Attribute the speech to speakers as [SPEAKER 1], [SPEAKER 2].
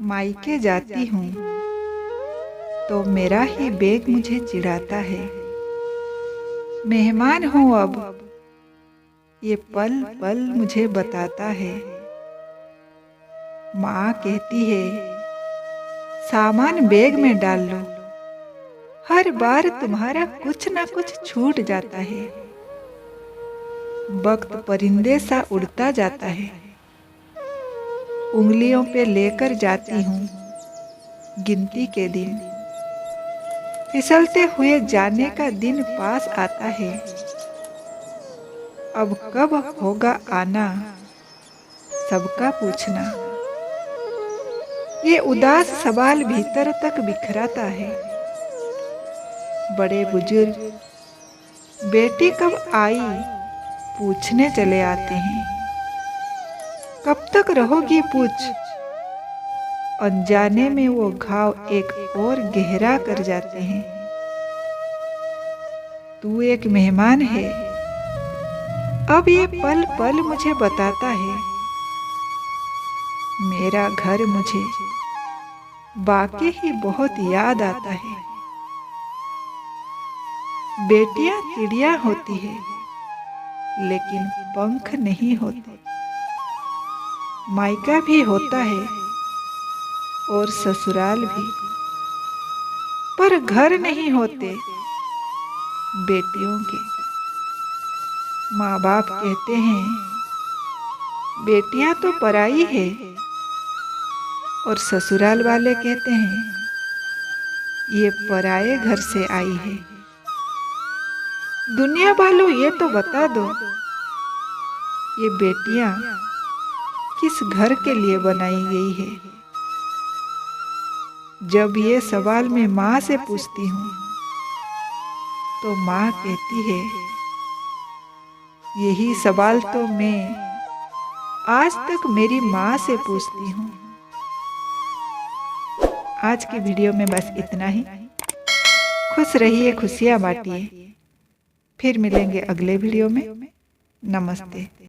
[SPEAKER 1] मायके जाती हूँ तो मेरा ही बेग मुझे चिढ़ाता है। मेहमान हूँ अब, ये पल पल मुझे बताता है। माँ कहती है सामान बैग में डाल लो, हर बार तुम्हारा कुछ ना कुछ छूट जाता है। वक्त परिंदे सा उड़ता जाता है, उंगलियों पे लेकर जाती हूँ गिनती के दिन। फिसलते हुए जाने का दिन पास आता है, अब कब होगा आना सबका पूछना। ये उदास सवाल भीतर तक बिखराता है। बड़े बुजुर्ग बेटी कब आई पूछने चले आते हैं। कब तक रहोगी पूछ, अनजाने में वो घाव एक और गहरा कर जाते हैं। तू एक मेहमान है, अब ये पल पल मुझे बताता है। मेरा घर मुझे वाकई ही बहुत याद आता है। बेटियां चिड़िया होती है लेकिन पंख नहीं होते। मायका भी होता है और ससुराल भी, पर घर नहीं होते बेटियों के। माँ बाप कहते हैं बेटियां तो पराई है, और ससुराल वाले कहते हैं ये पराये घर से आई है। दुनिया वालों ये तो बता दो, ये बेटियां किस घर के लिए बनाई गई है। जब ये सवाल मैं माँ से पूछती हूँ तो माँ कहती है यही सवाल तो मैं आज तक मेरी माँ से पूछती हूँ। आज की वीडियो में बस इतना ही। खुश रहिए, खुशियाँ बांटिए। फिर मिलेंगे अगले वीडियो में। नमस्ते।